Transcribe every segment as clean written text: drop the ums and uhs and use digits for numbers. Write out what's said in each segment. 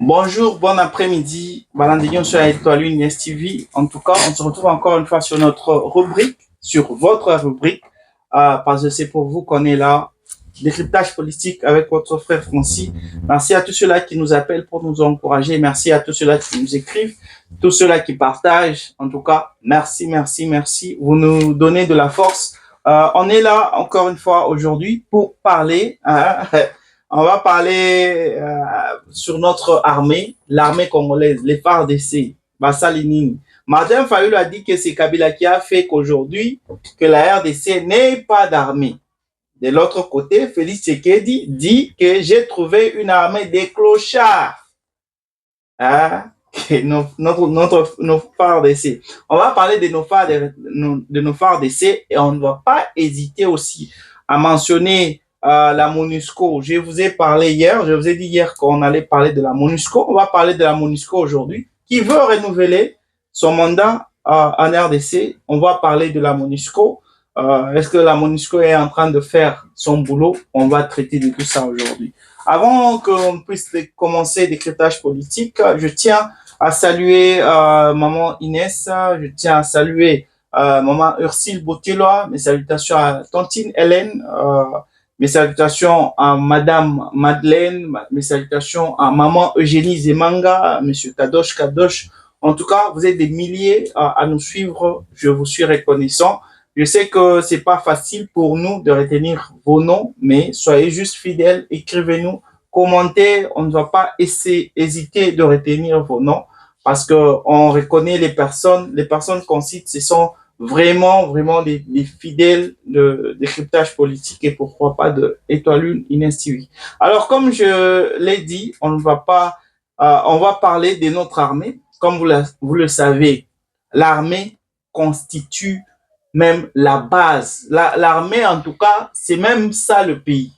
Bonjour, bon après-midi. Balandignon sur la Étoile Yes TV. En tout cas, on se retrouve encore une fois sur notre rubrique, sur votre rubrique, parce que c'est pour vous qu'on est là. Décryptage politique avec votre frère Francis. Merci à tous ceux-là qui nous appellent pour nous encourager. Merci à tous ceux-là qui nous écrivent, tous ceux-là qui partagent. En tout cas, merci, merci, merci. Vous nous donnez de la force. On est là encore une fois aujourd'hui pour parler. On va parler sur notre armée, l'armée congolaise, les FARDC, Bassalinini. Martin Fayulu a dit que c'est Kabila qui a fait qu'aujourd'hui, que la RDC n'est pas d'armée. De l'autre côté, Félix Tshisekedi dit que j'ai trouvé une armée des clochards. Nos FARDC. On va parler de nos FARDC et on ne va pas hésiter aussi à mentionner la MONUSCO. Je vous ai parlé hier, je vous ai dit hier qu'on allait parler de la MONUSCO. On va parler de la MONUSCO aujourd'hui, qui veut renouveler son mandat en RDC. On va parler de la MONUSCO. Est-ce que la MONUSCO est en train de faire son boulot? On va traiter de tout ça aujourd'hui. Avant qu'on puisse commencer le décryptage politique, je tiens à saluer maman Inès, je tiens à saluer maman Ursule Boteloa, mes salutations à Tantine Hélène, mes salutations à Madame Madeleine, mes salutations à Maman Eugénie Zemanga, Monsieur Kadosh. En tout cas, vous êtes des milliers à nous suivre. Je vous suis reconnaissant. Je sais que c'est pas facile pour nous de retenir vos noms, mais soyez juste fidèles, écrivez-nous, commentez. On ne va pas hésiter de retenir vos noms parce que on reconnaît les personnes qu'on cite, ce sont vraiment des fidèles de décryptage politique et pourquoi pas de Étoile Inès TV. Alors, comme je l'ai dit, on va parler de notre armée. Comme vous le savez, l'armée constitue même la base. L'armée, en tout cas, c'est même ça le pays.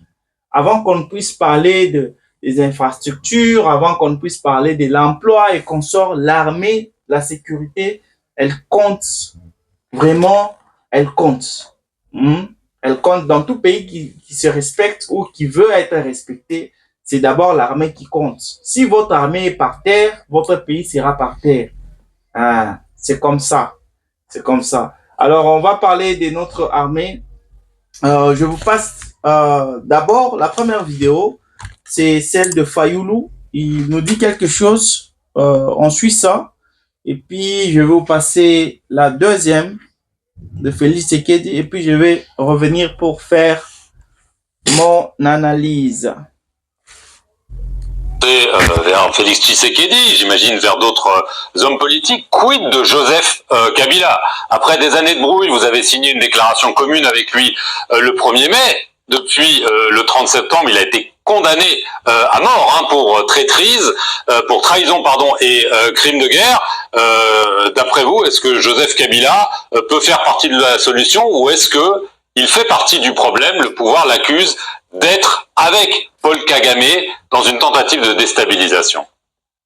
Avant qu'on puisse parler des infrastructures, avant qu'on puisse parler de l'emploi et qu'on sort l'armée, la sécurité, elle compte. Vraiment, elle compte. Elle compte dans tout pays qui se respecte ou qui veut être respecté. C'est d'abord l'armée qui compte. Si votre armée est par terre, votre pays sera par terre. C'est comme ça. C'est comme ça. Alors, on va parler de notre armée. Je vous passe d'abord la première vidéo. C'est celle de Fayulu. Il nous dit quelque chose. On suit ça. Et puis, je vais vous passer la deuxième de Félix Tshisekedi. Et puis, je vais revenir pour faire mon analyse. Vers Félix Tshisekedi, j'imagine vers d'autres hommes politiques. Quid de Joseph Kabila? Après des années de brouille, vous avez signé une déclaration commune avec lui le 1er mai. Depuis le 30 septembre, il a été condamné à mort pour traîtrise, pour trahison et crime de guerre. D'après vous, est-ce que Joseph Kabila peut faire partie de la solution ou est-ce que il fait partie du problème? Le pouvoir l'accuse d'être avec Paul Kagame dans une tentative de déstabilisation.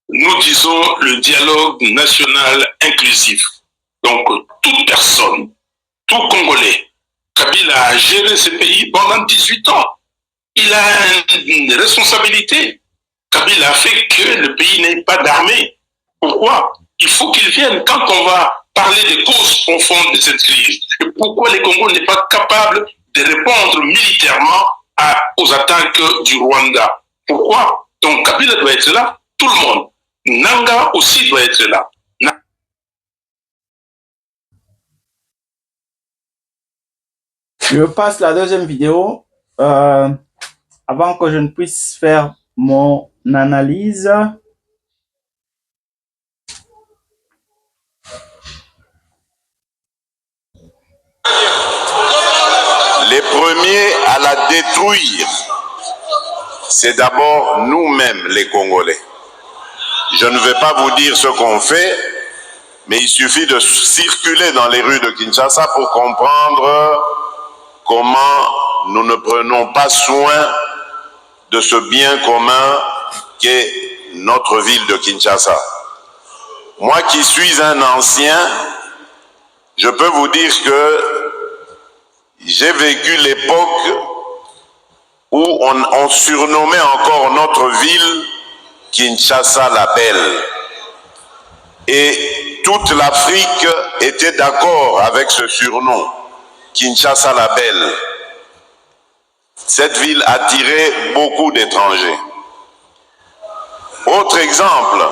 Nous disons le dialogue national inclusif. Donc, toute personne, tout Congolais, Kabila a géré ce pays pendant 18 ans. Il a une responsabilité. Kabila a fait que le pays n'ait pas d'armée. Pourquoi? Il faut qu'il vienne quand on va parler des causes profondes de cette crise. Et pourquoi les Congolais n'est pas capable de répondre militairement aux attaques du Rwanda. Pourquoi? Donc Kabila doit être là, tout le monde. Nanga aussi doit être là. Je passe la deuxième vidéo avant que je ne puisse faire mon analyse. Les premiers à la détruire, c'est d'abord nous-mêmes les Congolais. je ne vais pas vous dire ce qu'on fait, mais il suffit de circuler dans les rues de Kinshasa pour comprendre comment nous ne prenons pas soin de ce bien commun qu'est notre ville de Kinshasa. Moi qui suis un ancien, je peux vous dire que j'ai vécu l'époque où on surnommait encore notre ville Kinshasa la Belle. Et toute l'Afrique était d'accord avec ce surnom, Kinshasa la Belle. Cette ville attirait beaucoup d'étrangers. Autre exemple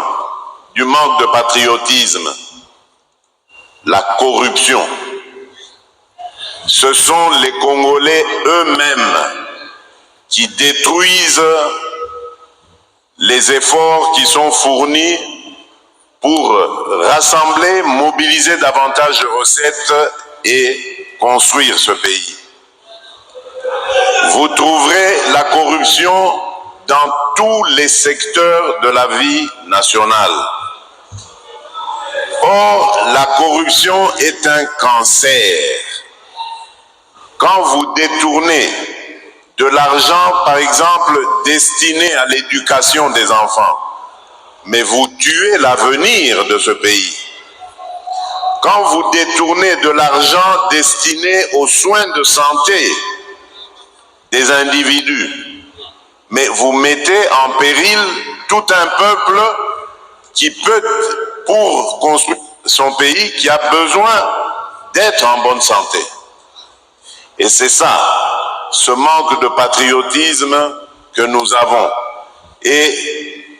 du manque de patriotisme, la corruption. Ce sont les Congolais eux-mêmes qui détruisent les efforts qui sont fournis pour rassembler, mobiliser davantage de recettes et construire ce pays. Vous trouverez la corruption dans tous les secteurs de la vie nationale. Or, la corruption est un cancer. Quand vous détournez de l'argent, par exemple, destiné à l'éducation des enfants, mais vous tuez l'avenir de ce pays. Quand vous détournez de l'argent destiné aux soins de santé des individus, mais vous mettez en péril tout un peuple qui peut, pour construire son pays, qui a besoin d'être en bonne santé. Et c'est ça, ce manque de patriotisme que nous avons. Et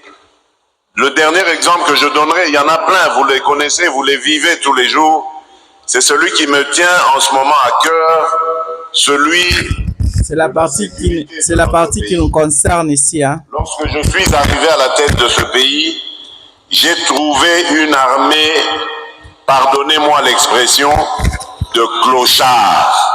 le dernier exemple que je donnerai, il y en a plein, vous les connaissez, vous les vivez tous les jours, c'est celui qui me tient en ce moment à cœur, celui... C'est la partie qui nous concerne ici. Hein. Lorsque je suis arrivé à la tête de ce pays, j'ai trouvé une armée, pardonnez-moi l'expression, de clochards.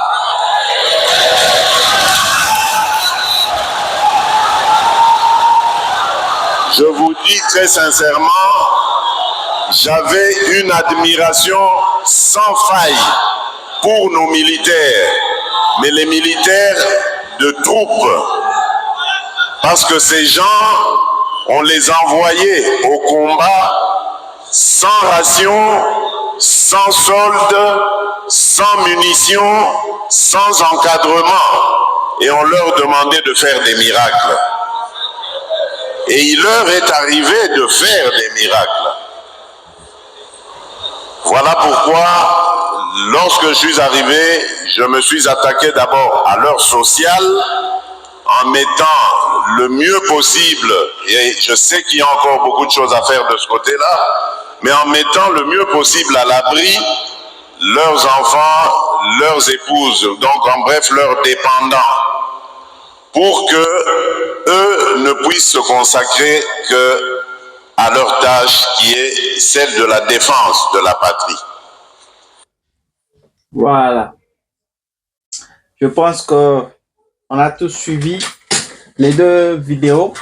Je vous dis très sincèrement, j'avais une admiration sans faille pour nos militaires, mais les militaires de troupes, parce que ces gens, on les envoyait au combat sans ration, sans solde, sans munitions, sans encadrement, et on leur demandait de faire des miracles. Et il leur est arrivé de faire des miracles. Voilà pourquoi, lorsque je suis arrivé, je me suis attaqué d'abord à l'heure sociale, en mettant le mieux possible, et je sais qu'il y a encore beaucoup de choses à faire de ce côté-là, mais en mettant le mieux possible à l'abri leurs enfants, leurs épouses, donc en bref leurs dépendants, pour que eux ne puissent se consacrer que à leur tâche qui est celle de la défense de la patrie. Voilà. Je pense que on a tous suivi les deux vidéos.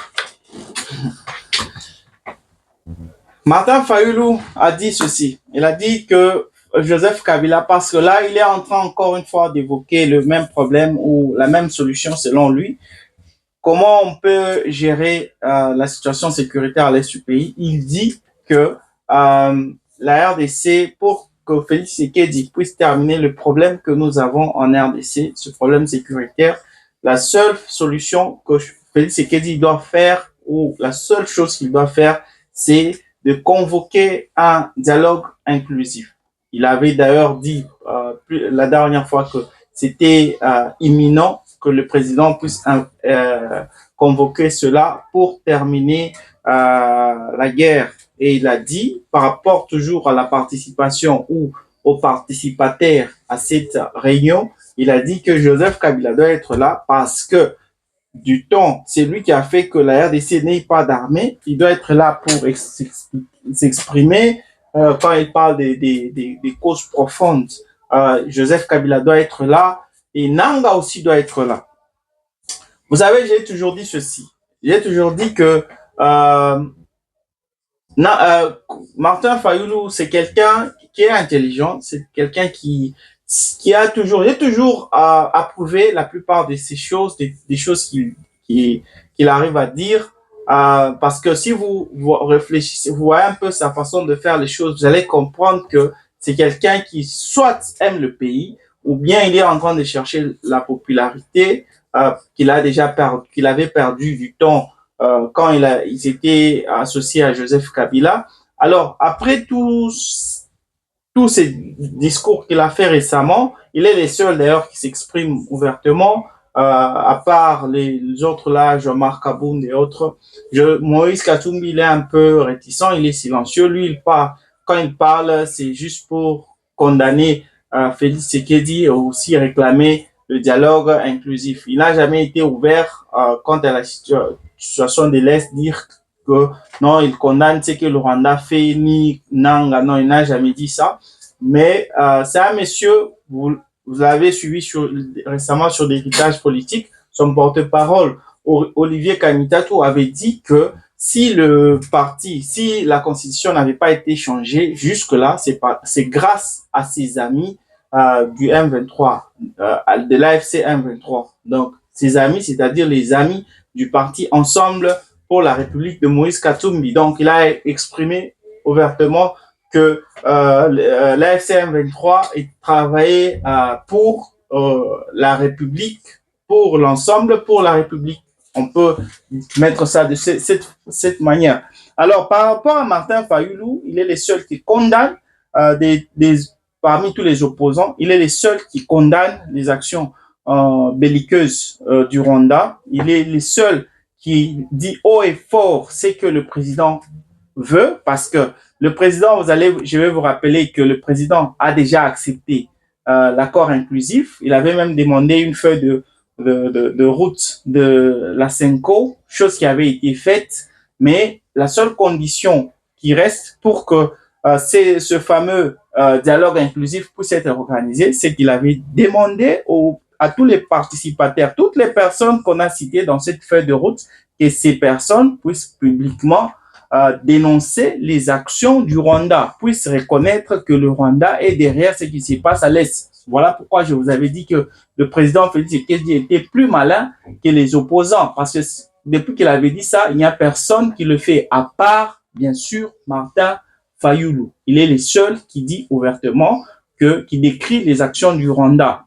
Martin Fayulu a dit ceci. Il a dit que Joseph Kabila, parce que là, il est en train encore une fois d'évoquer le même problème ou la même solution selon lui. Comment on peut gérer la situation sécuritaire à l'est du pays? Il dit que la RDC, pour que Félix Tshisekedi puisse terminer le problème que nous avons en RDC, ce problème sécuritaire, la seule solution que Félix Tshisekedi doit faire, ou la seule chose qu'il doit faire, c'est de convoquer un dialogue inclusif. Il avait d'ailleurs dit la dernière fois que c'était imminent que le président puisse convoquer cela pour terminer la guerre. Et il a dit, par rapport toujours à la participation ou aux participataires à cette réunion, il a dit que Joseph Kabila doit être là parce que du temps, c'est lui qui a fait que la RDC n'ait pas d'armée. Il doit être là pour s'exprimer quand il parle des causes profondes. Joseph Kabila doit être là et Nanga aussi doit être là. Vous savez, j'ai toujours dit ceci. J'ai toujours dit que Non, Martin Fayoulou, c'est quelqu'un qui est intelligent, c'est quelqu'un qui a toujours, il a toujours approuvé la plupart de ces choses, des choses qu'il arrive à dire. Parce que si vous réfléchissez, vous voyez un peu sa façon de faire les choses, vous allez comprendre que c'est quelqu'un qui soit aime le pays, ou bien il est en train de chercher la popularité qu'il avait perdu du temps quand il s'était associé à Joseph Kabila. Alors, après tous ces discours qu'il a fait récemment, il est le seul d'ailleurs qui s'exprime ouvertement, à part les autres là, Jean-Marc Abound et autres. Moïse Katumbi, il est un peu réticent, il est silencieux. Lui, quand il parle, c'est juste pour condamner Félix Tshisekedi et aussi réclamer le dialogue inclusif. Il n'a jamais été ouvert quant à la situation de l'Est, dire que non, il condamne ce que le Rwanda fait, ni Nanga, non, il n'a jamais dit ça. Mais c'est un monsieur, vous l'avez suivi récemment sur l'héritage politique, son porte-parole, Olivier Kamitatou, avait dit que si si la constitution n'avait pas été changée jusque-là, c'est grâce à ses amis du M23, de l'AFC M23. Donc, ses amis, c'est-à-dire les amis du parti Ensemble pour la République de Moïse Katumbi. Donc, il a exprimé ouvertement que l'AFC M23 travaillait pour la République, pour l'ensemble, pour la République. On peut mettre ça de cette manière. Alors, par rapport à Martin Fayoulou, il est le seul qui condamne parmi tous les opposants, il est le seul qui condamne les actions belliqueuses du Rwanda. Il est le seul qui dit haut et fort ce que le président veut, parce que le président, je vais vous rappeler que le président a déjà accepté l'accord inclusif. Il avait même demandé une feuille de route de la Senco, chose qui avait été faite, mais la seule condition qui reste pour que ce fameux dialogue inclusif puisse être organisé, c'est qu'il avait demandé à tous les participataires, toutes les personnes qu'on a citées dans cette feuille de route, que ces personnes puissent publiquement dénoncer les actions du Rwanda, puissent reconnaître que le Rwanda est derrière ce qui se passe à l'Est. Voilà pourquoi je vous avais dit que le président Félix Tshisekedi était plus malin que les opposants, parce que depuis qu'il avait dit ça, il n'y a personne qui le fait, à part, bien sûr, Martin Fayoulou. Il est le seul qui dit ouvertement qui décrit les actions du Rwanda.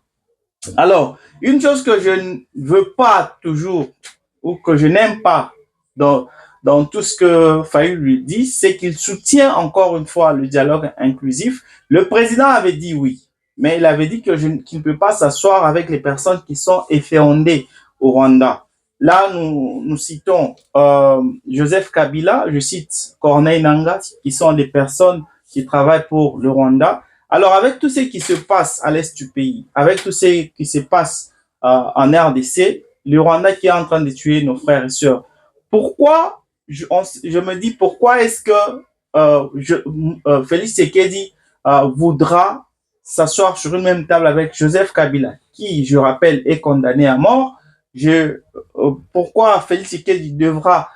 Alors, une chose que je ne veux pas toujours, ou que je n'aime pas dans tout ce que Fayoulou lui dit, c'est qu'il soutient encore une fois le dialogue inclusif. Le président avait dit oui, mais il avait dit qu'il ne peut pas s'asseoir avec les personnes qui sont efféondées au Rwanda. Là, nous citons Joseph Kabila, je cite Corneille Nangaa, qui sont des personnes qui travaillent pour le Rwanda. Alors, avec tout ce qui se passe à l'est du pays, avec tout ce qui se passe en RDC, le Rwanda qui est en train de tuer nos frères et sœurs, pourquoi, je me dis, pourquoi est-ce que Félix Tshisekedi voudra s'asseoir sur une même table avec Joseph Kabila, qui, je rappelle, est condamné à mort? Pourquoi Félix Tshisekedi devra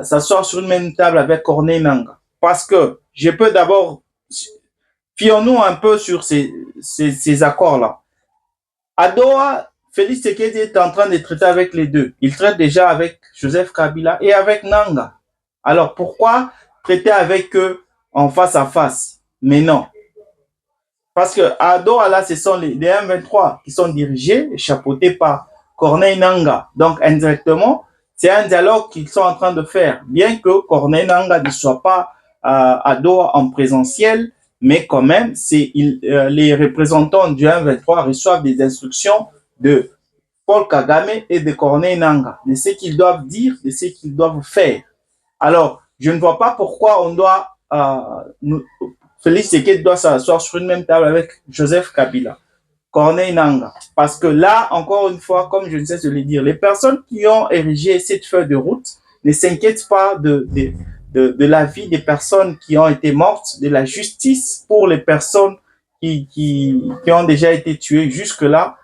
s'asseoir sur une même table avec Corneille Nangaa? Parce que je peux d'abord, fions-nous un peu sur ces accords-là. À Doha, Félix Tshisekedi est en train de traiter avec les deux. Il traite déjà avec Joseph Kabila et avec Nangaa. Alors pourquoi traiter avec eux en face à face? Mais non. Parce que à Doha, là, ce sont les M23 qui sont dirigés et chapeautés par Corneille Nangaa. Donc, indirectement, c'est un dialogue qu'ils sont en train de faire. Bien que Corneille Nangaa ne soit pas à Doha en présentiel, mais quand même, les représentants du M23 reçoivent des instructions de Paul Kagame et de Corneille Nangaa, de ce qu'ils doivent dire, de ce qu'ils doivent faire. Alors, je ne vois pas pourquoi on doit Félix Tshisekedi doit s'asseoir sur une même table avec Joseph Kabila, Corneille Nangaa. Parce que là, encore une fois, comme je ne cesse de le dire, les personnes qui ont érigé cette feuille de route ne s'inquiètent pas de la vie des personnes qui ont été mortes, de la justice pour les personnes qui ont déjà été tuées jusque-là.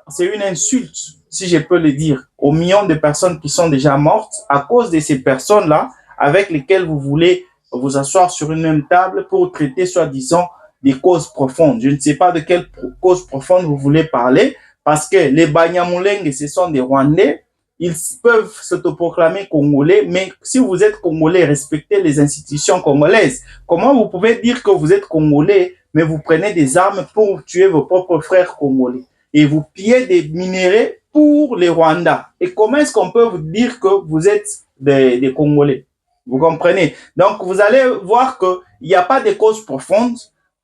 C'est une insulte, si je peux le dire, aux millions de personnes qui sont déjà mortes à cause de ces personnes-là, avec lesquels vous voulez vous asseoir sur une même table pour traiter, soi-disant, des causes profondes. Je ne sais pas de quelles causes profondes vous voulez parler, parce que les Banyamulenge, ce sont des Rwandais. Ils peuvent s'autoproclamer Congolais, mais si vous êtes Congolais, respectez les institutions congolaises. Comment vous pouvez dire que vous êtes Congolais, mais vous prenez des armes pour tuer vos propres frères congolais et vous pillez des minéraux pour les Rwandais? Et comment est-ce qu'on peut vous dire que vous êtes des Congolais? Vous comprenez? Donc, vous allez voir qu'il n'y a pas de cause profonde.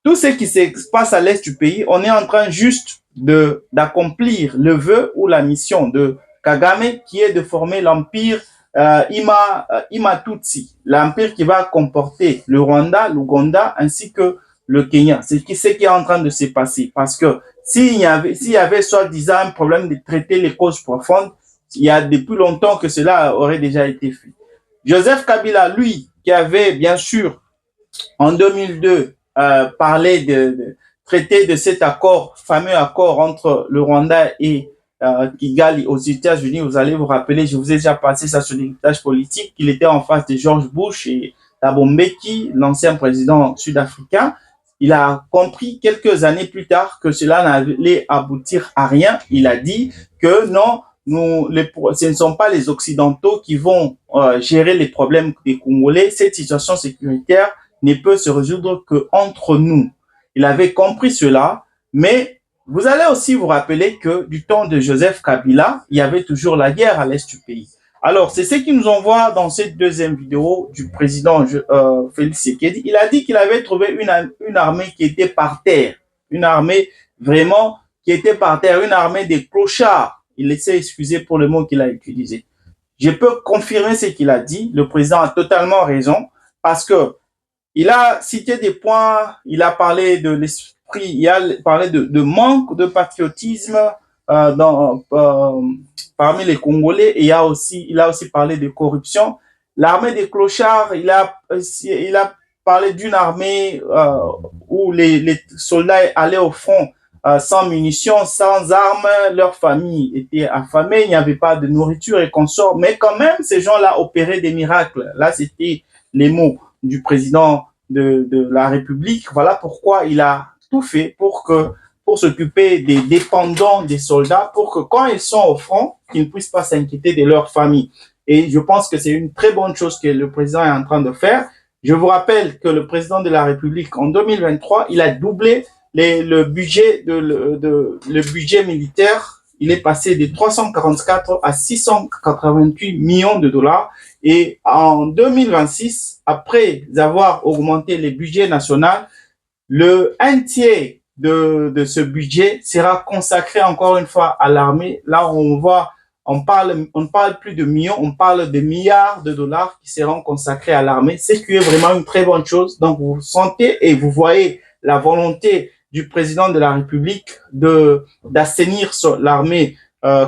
Tout ce qui se passe à l'est du pays, on est en train juste d'accomplir le vœu ou la mission de Kagame, qui est de former l'empire Ima Tutsi, l'empire qui va comporter le Rwanda, l'Ouganda ainsi que le Kenya. C'est ce qui est en train de se passer. Parce que s'il y avait soi-disant un problème de traiter les causes profondes, il y a depuis longtemps que cela aurait déjà été fait. Joseph Kabila, lui, qui avait bien sûr en 2002 parlé de traiter de cet accord, fameux accord entre le Rwanda et Kigali aux États-Unis. Vous allez vous rappeler, je vous ai déjà passé ça sur l'héritage politique, qu'il était en face de George Bush et Thabo Mbeki, l'ancien président sud-africain. Il a compris quelques années plus tard que cela n'allait aboutir à rien. Il a dit que non, ce ne sont pas les Occidentaux qui vont gérer les problèmes des Congolais. Cette situation sécuritaire ne peut se résoudre qu'entre nous. Il avait compris cela, mais vous allez aussi vous rappeler que du temps de Joseph Kabila, il y avait toujours la guerre à l'est du pays. Alors, c'est ce qui nous envoie dans cette deuxième vidéo du président Félix Tshisekedi. Il a dit qu'il avait trouvé une armée qui était par terre, une armée vraiment qui était par terre, une armée des clochards. Il s'est excusé pour le mot qu'il a utilisé. Je peux confirmer ce qu'il a dit. Le président a totalement raison parce que il a cité des points, il a parlé de l'esprit, il a parlé de manque de patriotisme parmi les Congolais et il a aussi parlé de corruption. L'armée des clochards, il a parlé d'une armée où les soldats allaient au front sans munitions, sans armes, leur famille était affamée, il n'y avait pas de nourriture et consorts, mais quand même, ces gens-là opéraient des miracles. Là, c'était les mots du président de la République. Voilà pourquoi il a tout fait pour s'occuper des dépendants des soldats, pour que quand ils sont au front, qu'ils ne puissent pas s'inquiéter de leur famille. Et je pense que c'est une très bonne chose que le président est en train de faire. Je vous rappelle que le président de la République, en 2023, il a doublé le budget militaire. Il est passé de 344 à 688 millions de dollars. Et en 2026, après avoir augmenté le budget national, un tiers de ce budget sera consacré encore une fois à l'armée. Là, on ne parle plus de millions, on parle de milliards de dollars qui seront consacrés à l'armée, ce qui est vraiment une très bonne chose. Donc, vous sentez et vous voyez la volonté du président de la République d'assainir l'armée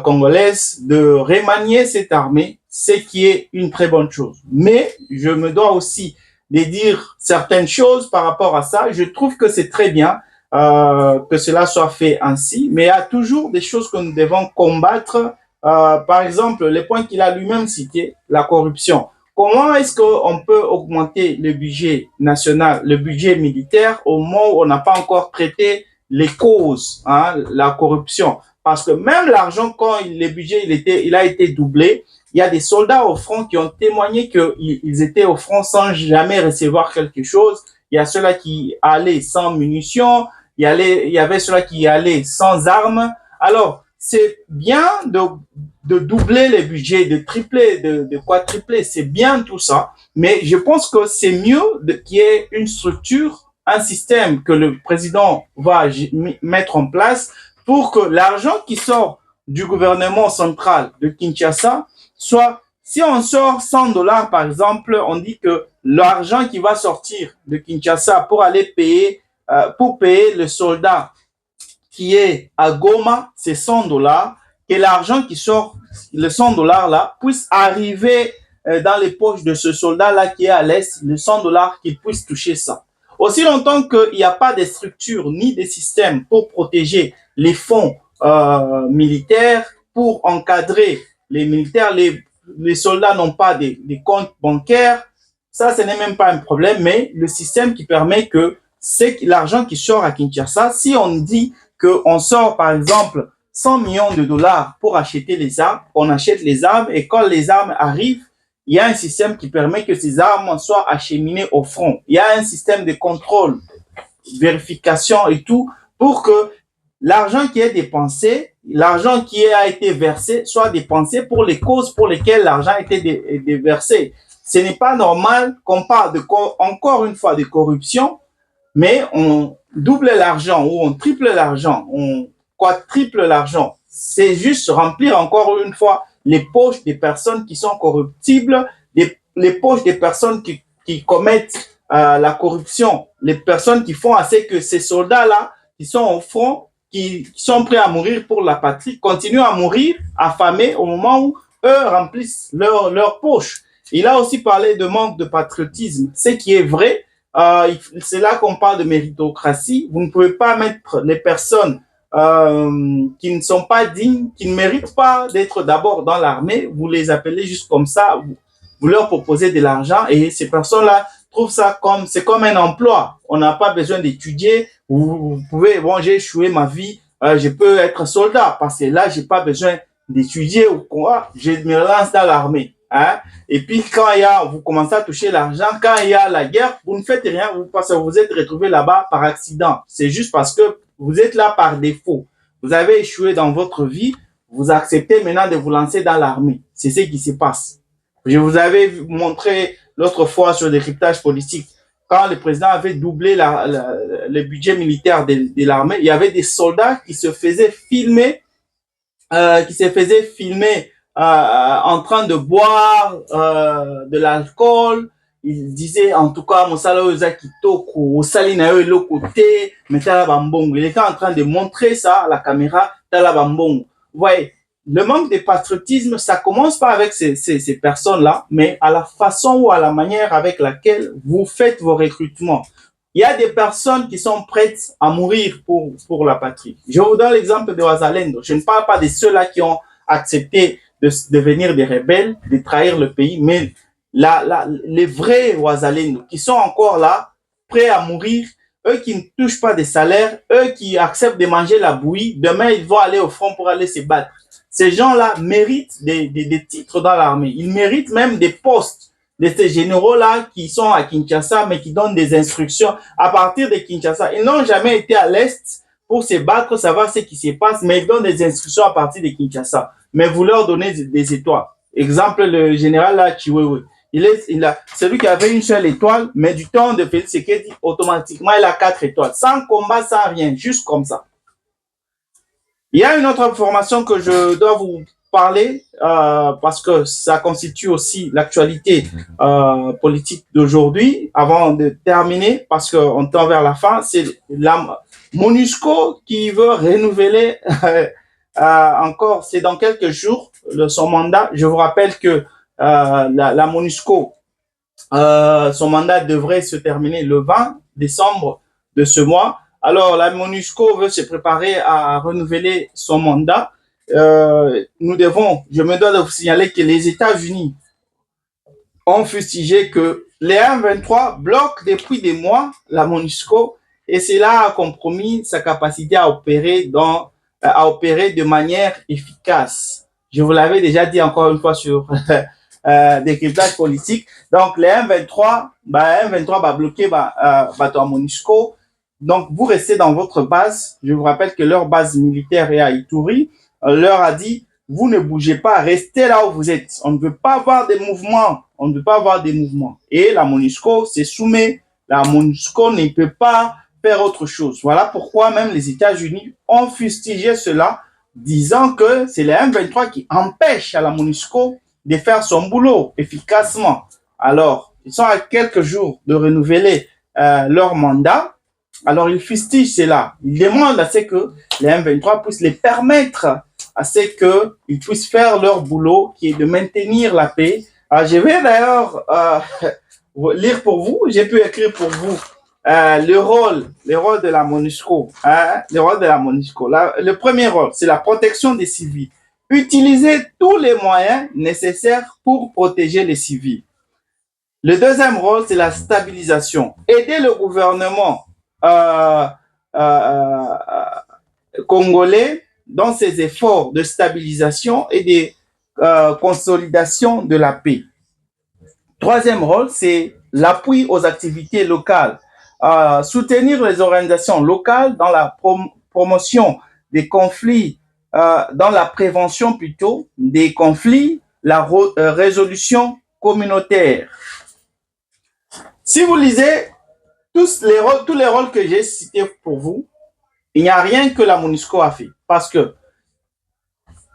congolaise, de remanier cette armée, ce qui est une très bonne chose. Mais je me dois aussi de dire certaines choses par rapport à ça. Je trouve que c'est très bien que cela soit fait ainsi, mais il y a toujours des choses que nous devons combattre. Par exemple, les points qu'il a lui-même cités, la corruption. Comment est-ce qu'on peut augmenter le budget national, le budget militaire au moment où on n'a pas encore traité les causes, la corruption? Parce que même l'argent, quand le budget il a été doublé, il y a des soldats au front qui ont témoigné qu'ils étaient au front sans jamais recevoir quelque chose. Il y a ceux-là qui allaient sans munitions, il y avait ceux-là qui allaient sans armes. Alors, c'est bien de doubler les budgets, de tripler, de quadrupler, c'est bien tout ça, mais je pense que c'est mieux qu'il y ait une structure, un système que le président va mettre en place pour que l'argent qui sort du gouvernement central de Kinshasa soit, si on sort 100 dollars par exemple, on dit que l'argent qui va sortir de Kinshasa pour aller payer, pour payer le soldat qui est à Goma, c'est 100 dollars, que l'argent qui sort, le 100 dollars là, puisse arriver dans les poches de ce soldat là qui est à l'Est, le 100 dollars, qu'il puisse toucher ça. Aussi longtemps qu'il n'y a pas de structure ni de système pour protéger les fonds militaires, pour encadrer les militaires, les soldats n'ont pas des comptes bancaires, Ça, ce n'est même pas un problème, mais le système qui permet que c'est l'argent qui sort à Kinshasa, si on dit qu'on sort, par exemple, 100 millions de dollars pour acheter les armes, on achète les armes et quand les armes arrivent, il y a un système qui permet que ces armes soient acheminées au front. Il y a un système de contrôle, vérification et tout pour que l'argent qui est dépensé, l'argent qui a été versé soit dépensé pour les causes pour lesquelles l'argent a été versé. Ce n'est pas normal qu'on parle encore une fois de corruption, mais on double l'argent ou on triple l'argent, on quadruple l'argent. C'est juste remplir encore une fois les poches des personnes qui sont corruptibles, les poches des personnes qui commettent la corruption, les personnes qui font assez que ces soldats-là qui sont au front, qui sont prêts à mourir pour la patrie, continuent à mourir affamés au moment où eux remplissent leur poche. Il a aussi parlé de manque de patriotisme, ce qui est vrai. C'est là qu'on parle de méritocratie. Vous ne pouvez pas mettre les personnes qui ne sont pas dignes, qui ne méritent pas d'être d'abord dans l'armée, vous les appelez juste comme ça, vous leur proposez de l'argent et ces personnes-là trouvent ça comme, c'est comme un emploi. On n'a pas besoin d'étudier. Vous pouvez, bon, j'ai échoué ma vie, je peux être soldat parce que là, j'ai pas besoin d'étudier ou quoi, je me lance dans l'armée. Hein? Et puis, quand vous commencez à toucher l'argent, quand il y a la guerre, vous ne faites rien, parce que vous êtes retrouvé là-bas par accident. C'est juste parce que vous êtes là par défaut. Vous avez échoué dans votre vie, vous acceptez maintenant de vous lancer dans l'armée. C'est ce qui se passe. Je vous avais montré l'autre fois sur le décryptage politique, quand le président avait doublé le budget militaire de l'armée, il y avait des soldats qui se faisaient filmer, en train de boire de l'alcool. Il disait en tout cas mosala oyo eza kitoko osali na yo eloko te mais tala bambongo. Il était en train de montrer ça à la caméra, tala bambongo. Vous voyez, le manque de patriotisme, ça commence pas avec ces personnes-là, mais à la façon ou à la manière avec laquelle vous faites vos recrutements. Il y a des personnes qui sont prêtes à mourir pour la patrie. Je vous donne l'exemple de Wazalendo. Je ne parle pas de ceux-là qui ont accepté de devenir des rebelles, de trahir le pays, mais les vrais Wazalendo qui sont encore là, prêts à mourir, eux qui ne touchent pas de salaire, eux qui acceptent de manger la bouillie, demain ils vont aller au front pour aller se battre. Ces gens-là méritent des titres dans l'armée. Ils méritent même des postes de ces généraux-là qui sont à Kinshasa, mais qui donnent des instructions à partir de Kinshasa. Ils n'ont jamais été à l'Est pour se battre, savoir ce qui se passe, mais ils donnent des instructions à partir de Kinshasa. Mais vous leur donnez des étoiles. Exemple, le général là, Chiwewe. Celui qui avait une seule étoile, mais du temps de Félix Tshisekedi, automatiquement, il a 4 étoiles. Sans combat, sans rien, juste comme ça. Il y a une autre information que je dois vous parler parce que ça constitue aussi l'actualité politique d'aujourd'hui. Avant de terminer, parce qu'on tend vers la fin, c'est la MONUSCO qui veut renouveler encore, c'est dans quelques jours, son mandat. Je vous rappelle que la MONUSCO, son mandat devrait se terminer le 20 décembre de ce mois. Alors, la MONUSCO veut se préparer à renouveler son mandat. Je me dois de vous signaler que les États-Unis ont fustigé que les M23 bloquent depuis des mois la MONUSCO et cela a compromis sa capacité à opérer de manière efficace. Je vous l'avais déjà dit encore une fois sur décryptage politique. Donc, les M23 va bloquer la MONUSCO. Donc, vous restez dans votre base. Je vous rappelle que leur base militaire est à Ituri. On leur a dit, vous ne bougez pas, restez là où vous êtes. On ne veut pas avoir des mouvements. Et la MONUSCO se soumet. La MONUSCO ne peut pas faire autre chose. Voilà pourquoi même les États-Unis ont fustigé cela, disant que c'est les M23 qui empêchent à la MONUSCO de faire son boulot efficacement. Alors, ils sont à quelques jours de renouveler leur mandat. Alors, ils fustigent cela. Ils demandent à ce que les M23 puissent les permettre à ce qu'ils puissent faire leur boulot, qui est de maintenir la paix. Alors, je vais d'ailleurs lire pour vous, j'ai pu écrire pour vous le rôle de la MONUSCO. Le rôle de la MONUSCO. Le premier rôle, c'est la protection des civils. Utilisez tous les moyens nécessaires pour protéger les civils. Le deuxième rôle, c'est la stabilisation. Aider le gouvernement euh, euh, congolais dans ses efforts de stabilisation et de consolidation de la paix. Troisième rôle, c'est l'appui aux activités locales. Soutenir les organisations locales dans la promotion des conflits, dans la prévention plutôt des conflits, la résolution communautaire. Si vous lisez tous les rôles que j'ai cités pour vous, il n'y a rien que la MONUSCO a fait. Parce que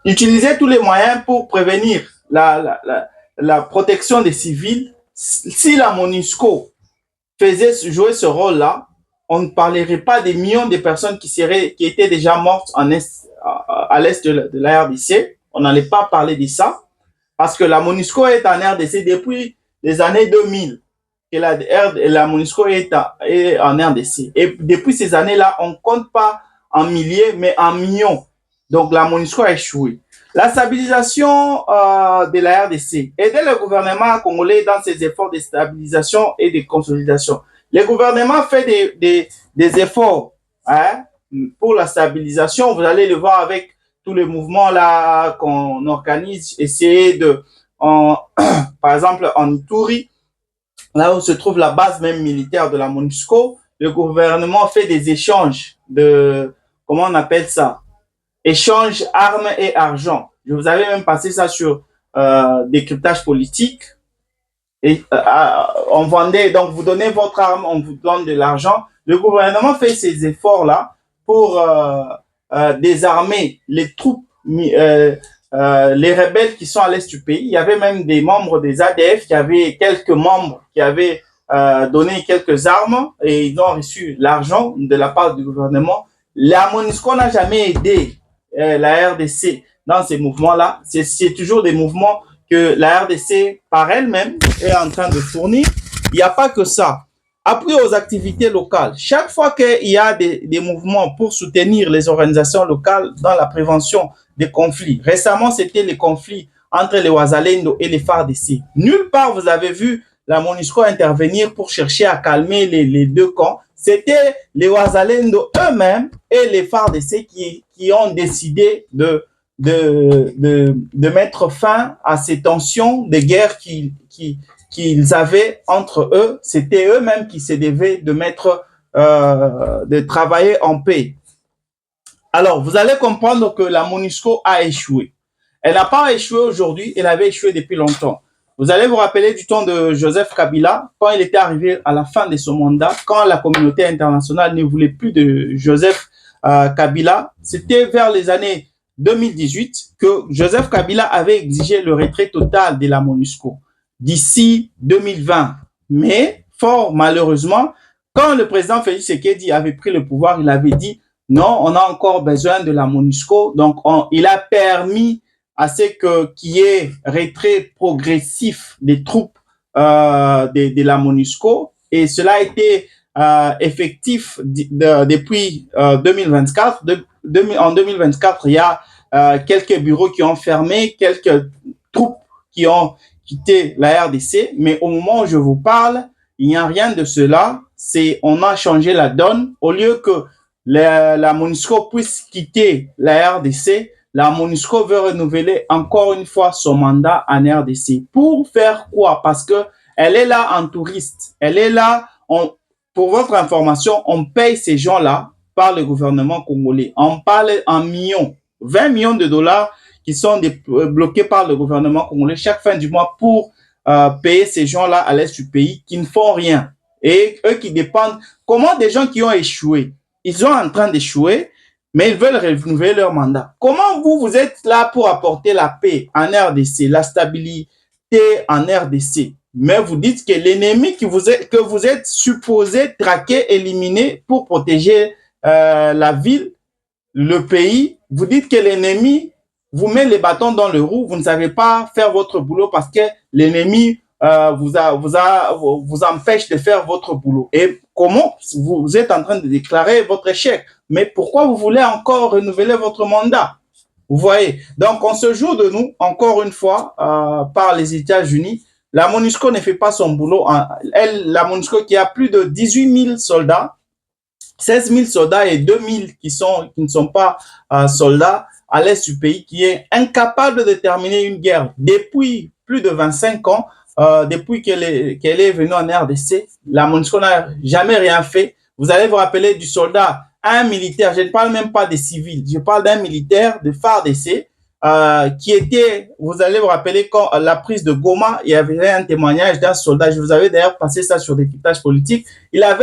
utiliser tous les moyens pour prévenir la protection des civils, si la MONUSCO faisait jouer ce rôle-là, on ne parlerait pas des millions de personnes qui étaient déjà mortes à l'est de la RDC. On n'allait pas parler de ça. Parce que la MONUSCO est en RDC depuis les années 2000. Et la MONUSCO est en RDC. Et depuis ces années-là, on ne compte pas en milliers, mais en millions. Donc, la MONUSCO a échoué. La stabilisation de la RDC. Aider le gouvernement congolais dans ses efforts de stabilisation et de consolidation. Le gouvernement fait des efforts pour la stabilisation. Vous allez le voir avec tous les mouvements là qu'on organise. Essayer de, par exemple, en Ituri, là où se trouve la base même militaire de la MONUSCO, le gouvernement fait des échanges de, comment on appelle ça? Échange armes et argent. Je vous avais même passé ça sur décryptage politique. Et on vendait, donc vous donnez votre arme, on vous donne de l'argent. Le gouvernement fait ces efforts-là pour désarmer les troupes, les rebelles qui sont à l'est du pays. Il y avait même des membres des ADF, il y avait quelques membres qui avaient donné quelques armes et ils ont reçu l'argent de la part du gouvernement. La MONUSCO n'a jamais aidé la RDC dans ces mouvements-là. C'est toujours des mouvements que la RDC par elle-même est en train de fournir. Il n'y a pas que ça. Appui aux activités locales. Chaque fois qu'il y a des mouvements pour soutenir les organisations locales dans la prévention des conflits. Récemment, c'était les conflits entre les Wazalendo et les FARDC. Nulle part vous avez vu la MONUSCO intervenir pour chercher à calmer les deux camps. C'était les Wazalendo eux-mêmes et les FARDC qui ont décidé de mettre fin à ces tensions de guerre qu'ils avaient entre eux. C'était eux-mêmes qui se devaient de travailler en paix. Alors, vous allez comprendre que la MONUSCO a échoué. Elle n'a pas échoué aujourd'hui, elle avait échoué depuis longtemps. Vous allez vous rappeler du temps de Joseph Kabila, quand il était arrivé à la fin de son mandat, quand la communauté internationale ne voulait plus de Joseph Kabila. C'était vers les années 2018 que Joseph Kabila avait exigé le retrait total de la MONUSCO d'ici 2020. Mais, fort malheureusement, quand le président Félix Tshisekedi avait pris le pouvoir, il avait dit non, on a encore besoin de la MONUSCO. Donc, il a permis à ce qu'il y ait retrait progressif des troupes de la MONUSCO. Et cela a été effectif depuis 2024. En 2024, il y a quelques bureaux qui ont fermé, quelques troupes qui ont quitté la RDC. Mais au moment où je vous parle, il n'y a rien de cela. On a changé la donne. Au lieu que la MONUSCO puisse quitter la RDC, la MONUSCO veut renouveler encore une fois son mandat en RDC. Pour faire quoi? Parce que elle est là en touriste. Elle est là, pour votre information, on paye ces gens-là par le gouvernement congolais. On parle en millions, 20 millions de dollars qui sont bloqués par le gouvernement congolais chaque fin du mois pour payer ces gens-là à l'est du pays qui ne font rien. Et eux qui dépendent, comment des gens qui ont échoué, ils sont en train d'échouer, mais ils veulent renouveler leur mandat. Comment vous êtes là pour apporter la paix en RDC, la stabilité en RDC, mais vous dites que l'ennemi que vous êtes supposé traquer, éliminer pour protéger la ville, le pays, vous dites que l'ennemi vous met les bâtons dans le roue, vous ne savez pas faire votre boulot parce que l'ennemi vous empêche de faire votre boulot. Et comment vous êtes en train de déclarer votre échec? Mais pourquoi vous voulez encore renouveler votre mandat? Vous voyez? Donc, on se joue de nous, encore une fois, par les États-Unis. La MONUSCO ne fait pas son boulot. La MONUSCO qui a plus de 18 000 soldats, 16 000 soldats et 2 000 qui ne sont pas soldats à l'est du pays, qui est incapable de terminer une guerre depuis plus de 25 ans, depuis qu'elle est venue en RDC. La MONUSCO n'a jamais rien fait. Vous allez vous rappeler du soldat, un militaire, je ne parle même pas des civils, je parle d'un militaire de FARDC qui était, vous allez vous rappeler quand la prise de Goma, il y avait un témoignage d'un soldat, je vous avais d'ailleurs passé ça sur décryptage politique, il a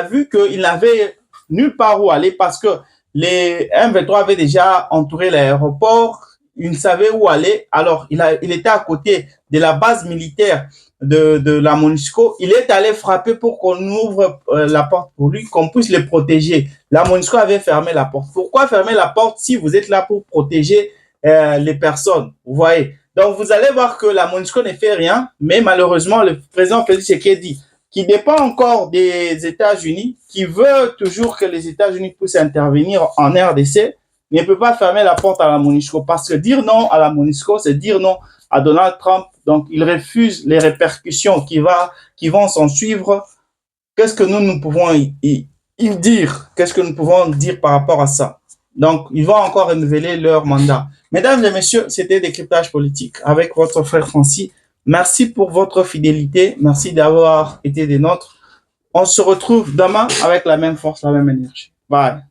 vu qu'il n'avait nulle part où aller parce que les M23 avaient déjà entouré l'aéroport, il ne savait où aller, alors il était à côté de la base militaire de la MONUSCO, il est allé frapper pour qu'on ouvre la porte pour lui, qu'on puisse les protéger. La MONUSCO avait fermé la porte. Pourquoi fermer la porte si vous êtes là pour protéger les personnes? Vous voyez. Donc, vous allez voir que la MONUSCO ne fait rien, mais malheureusement, le président Félix Tshisekedi, qui dépend encore des États-Unis, qui veut toujours que les États-Unis puissent intervenir en RDC, ne peut pas fermer la porte à la MONUSCO. Parce que dire non à la MONUSCO, c'est dire non à Donald Trump. Donc, il refuse les répercussions qui vont s'en suivre. Qu'est-ce que nous pouvons y dire? Qu'est-ce que nous pouvons dire par rapport à ça? Donc, ils vont encore renouveler leur mandat. Mesdames et messieurs, c'était Décryptage politique avec votre frère Francis. Merci pour votre fidélité. Merci d'avoir été des nôtres. On se retrouve demain avec la même force, la même énergie. Bye.